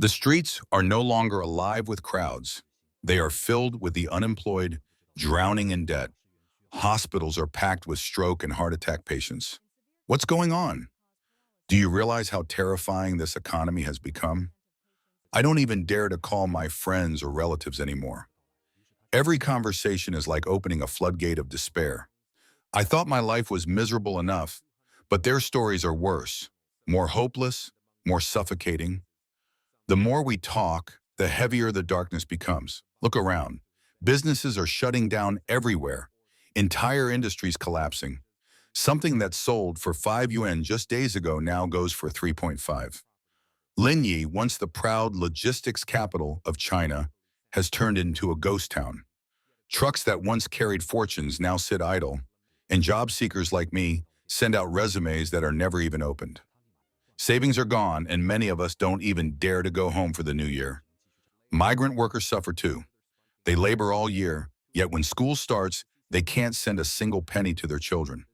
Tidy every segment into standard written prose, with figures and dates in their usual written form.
The streets are no longer alive with crowds. They are filled with the unemployed, drowning in debt. Hospitals are packed with stroke and heart attack patients. What's going on? Do you realize how terrifying this economy has become? I don't even dare to call my friends or relatives anymore. Every conversation is like opening a floodgate of despair. I thought my life was miserable enough, but their stories are worse, more hopeless, more suffocating. The more we talk, the heavier the darkness becomes. Look around. Businesses are shutting down everywhere. Entire industries collapsing. Something that sold for 5 yuan just days ago now goes for 3.5. Linyi, once the proud logistics capital of China, has turned into a ghost town. Trucks that once carried fortunes now sit idle, and job seekers like me send out resumes that are never even opened. Savings are gone, and many of us don't even dare to go home for the new year. Migrant workers suffer too. They labor all year, yet when school starts, they can't send a single penny to their children.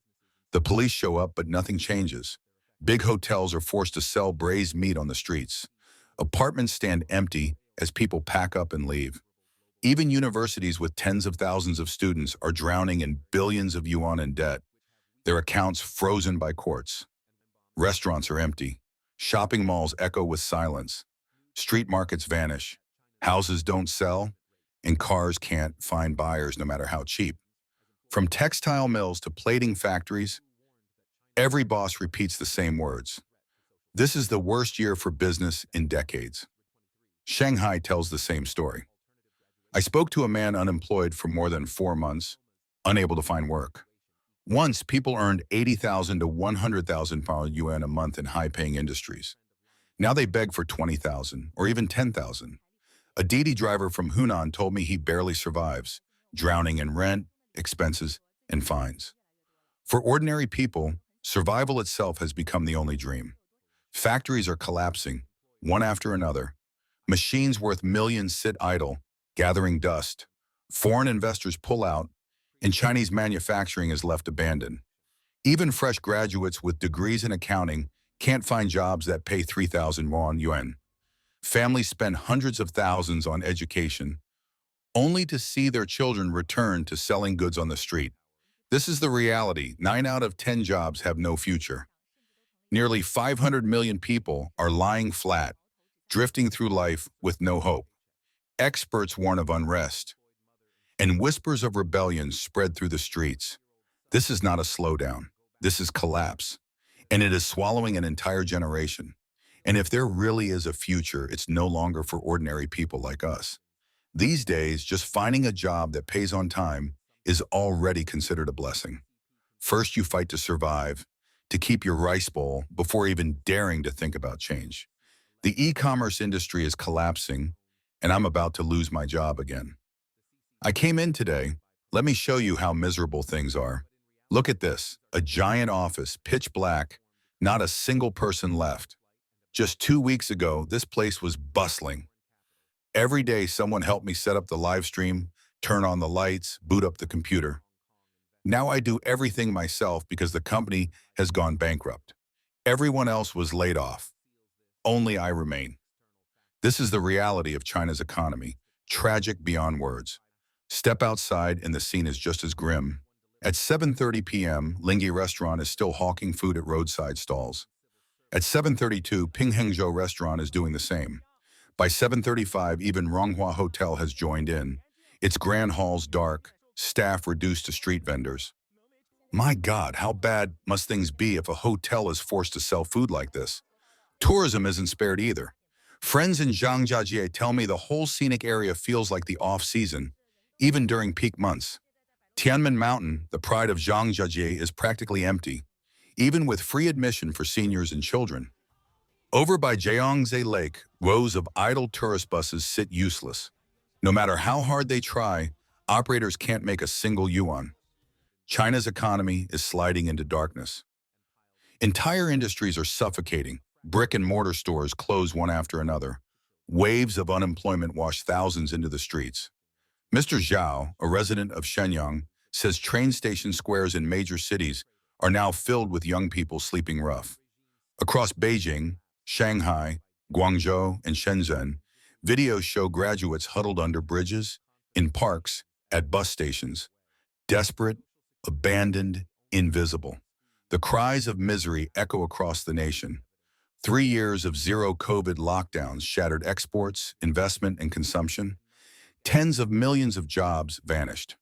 The police show up, but nothing changes. Big hotels are forced to sell braised meat on the streets. Apartments stand empty as people pack up and leave. Even universities with tens of thousands of students are drowning in billions of yuan in debt, their accounts frozen by courts. Restaurants are empty. Shopping malls echo with silence. Street markets vanish. Houses don't sell, and cars can't find buyers no matter how cheap. From textile mills to plating factories, every boss repeats the same words. This is the worst year for business in decades. Shanghai tells the same story. I spoke to a man unemployed for more than 4 months, unable to find work. Once, people earned 80,000 to 100,000 yuan a month in high-paying industries. Now they beg for 20,000 or even 10,000. A Didi driver from Hunan told me he barely survives, drowning in rent, expenses, and fines. For ordinary people, survival itself has become the only dream. Factories are collapsing, one after another. Machines worth millions sit idle, gathering dust. Foreign investors pull out, and Chinese manufacturing is left abandoned. Even fresh graduates with degrees in accounting can't find jobs that pay 3,000 yuan. Families spend hundreds of thousands on education, only to see their children return to selling goods on the street. This is the reality. 9 out of 10 jobs have no future. Nearly 500 million people are lying flat, drifting through life with no hope. Experts warn of unrest, and whispers of rebellion spread through the streets. This is not a slowdown. This is collapse, and it is swallowing an entire generation. And if there really is a future, it's no longer for ordinary people like us. These days, just finding a job that pays on time is already considered a blessing. First, you fight to survive, to keep your rice bowl before even daring to think about change. The e-commerce industry is collapsing, and I'm about to lose my job again. I came in today. Let me show you how miserable things are. Look at this, a giant office, pitch black, not a single person left. Just 2 weeks ago, this place was bustling. Every day, someone helped me set up the live stream, turn on the lights, boot up the computer. Now I do everything myself because the company has gone bankrupt. Everyone else was laid off. Only I remain. This is the reality of China's economy, tragic beyond words. Step outside and the scene is just as grim. At 7:30 p.m., Linyi restaurant is still hawking food at roadside stalls. At 7:32, Pinghengzhou restaurant is doing the same. By 7:35, even Ronghua Hotel has joined in. Its grand halls dark, staff reduced to street vendors. My God, how bad must things be if a hotel is forced to sell food like this? Tourism isn't spared either. Friends in Zhangjiajie tell me the whole scenic area feels like the off-season, even during peak months. Tianmen Mountain, the pride of Zhangjiajie, is practically empty, even with free admission for seniors and children. Over by Jiangze Lake, rows of idle tourist buses sit useless. No matter how hard they try, operators can't make a single yuan. China's economy is sliding into darkness. Entire industries are suffocating. Brick and mortar stores close one after another. Waves of unemployment wash thousands into the streets. Mr. Zhao, a resident of Shenyang, says train station squares in major cities are now filled with young people sleeping rough. Across Beijing, Shanghai, Guangzhou and Shenzhen, videos show graduates huddled under bridges, in parks, at bus stations, desperate, abandoned, invisible. The cries of misery echo across the nation. 3 years of zero COVID lockdowns shattered exports, investment, and consumption. Tens of millions of jobs vanished.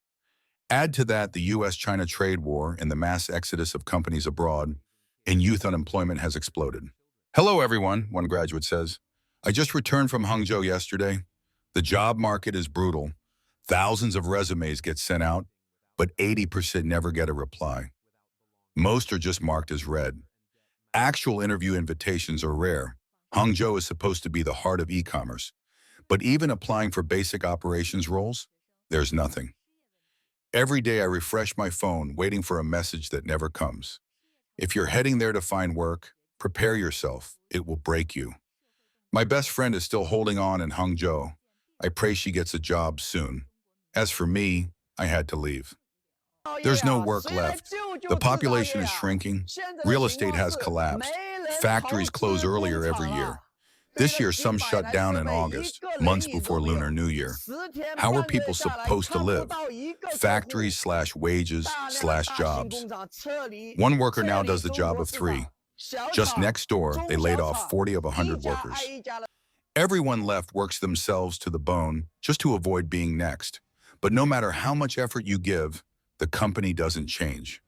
Add to that the US-China trade war and the mass exodus of companies abroad, and youth unemployment has exploded. Hello, everyone, one graduate says. I just returned from Hangzhou yesterday. The job market is brutal. Thousands of resumes get sent out, but 80% never get a reply. Most are just marked as read. Actual interview invitations are rare. Hangzhou is supposed to be the heart of e-commerce, but even applying for basic operations roles, there's nothing. Every day I refresh my phone, waiting for a message that never comes. If you're heading there to find work, prepare yourself. It will break you. My best friend is still holding on in Hangzhou. I pray she gets a job soon. As for me, I had to leave. There's no work left. The population is shrinking. Real estate has collapsed. Factories close earlier every year. This year, some shut down in August, months before Lunar New Year. How are people supposed to live? Factories/wages/jobs. One worker now does the job of three. Just next door, they laid off 40 of 100 workers. Everyone left works themselves to the bone just to avoid being next. But no matter how much effort you give, the company doesn't change.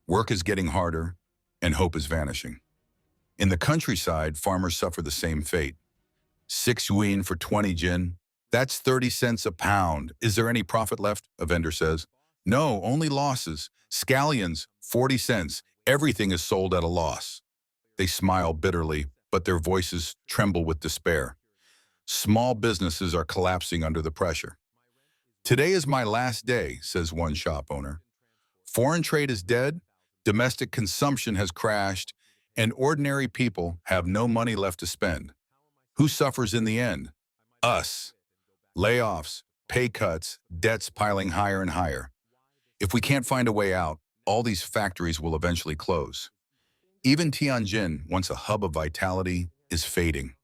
Work is getting harder, and hope is vanishing. In the countryside, farmers suffer the same fate. 6 yuan for 20 jin. That's 30 cents a pound. Is there any profit left? A vendor says. No, only losses. Scallions, 40 cents. Everything is sold at a loss. They smile bitterly, but their voices tremble with despair. Small businesses are collapsing under the pressure. Today is my last day, says one shop owner. Foreign trade is dead, domestic consumption has crashed, and ordinary people have no money left to spend. Who suffers in the end? Us. Layoffs, pay cuts, debts piling higher and higher. If we can't find a way out, all these factories will eventually close. Even Tianjin, once a hub of vitality, is fading.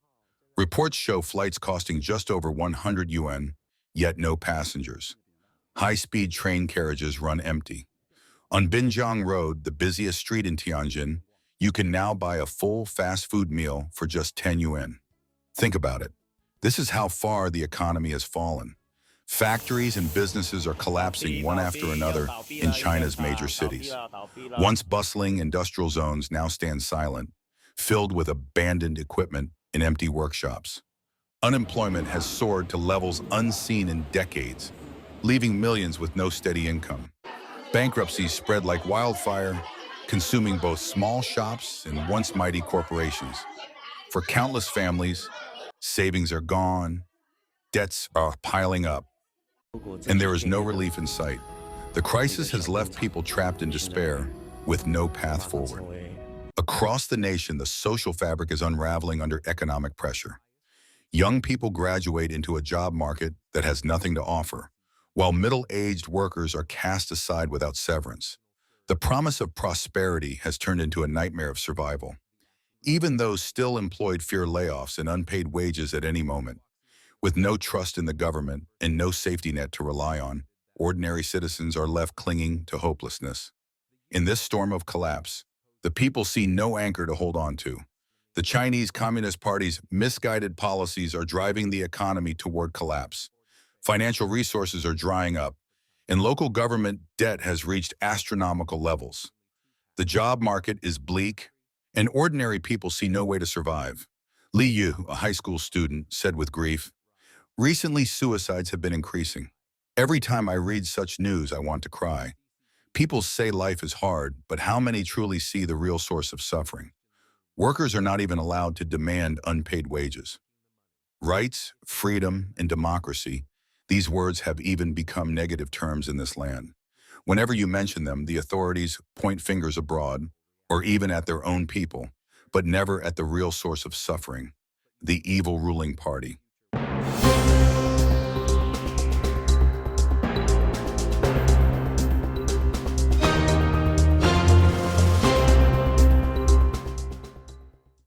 Reports show flights costing just over 100 yuan, yet no passengers. High-speed train carriages run empty. On Binjiang Road, the busiest street in Tianjin, you can now buy a full fast food meal for just 10 yuan. Think about it. This is how far the economy has fallen. Factories and businesses are collapsing one after another in China's major cities. Once bustling industrial zones now stand silent, filled with abandoned equipment and empty workshops. Unemployment has soared to levels unseen in decades, leaving millions with no steady income. Bankruptcies spread like wildfire, consuming both small shops and once mighty corporations. For countless families, savings are gone, debts are piling up, and there is no relief in sight. The crisis has left people trapped in despair with no path forward. Across the nation, the social fabric is unraveling under economic pressure. Young people graduate into a job market that has nothing to offer, while middle-aged workers are cast aside without severance. The promise of prosperity has turned into a nightmare of survival. Even those still employed fear layoffs and unpaid wages at any moment. With no trust in the government and no safety net to rely on, ordinary citizens are left clinging to hopelessness. In this storm of collapse, the people see no anchor to hold on to. The Chinese Communist Party's misguided policies are driving the economy toward collapse. Financial resources are drying up, and local government debt has reached astronomical levels. The job market is bleak, and ordinary people see no way to survive. Linyi, a high school student, said with grief, "Recently, suicides have been increasing. Every time I read such news, I want to cry. People say life is hard, but how many truly see the real source of suffering? Workers are not even allowed to demand unpaid wages. Rights, freedom, and democracy, these words have even become negative terms in this land. Whenever you mention them, the authorities point fingers abroad, or even at their own people, but never at the real source of suffering, the evil ruling party."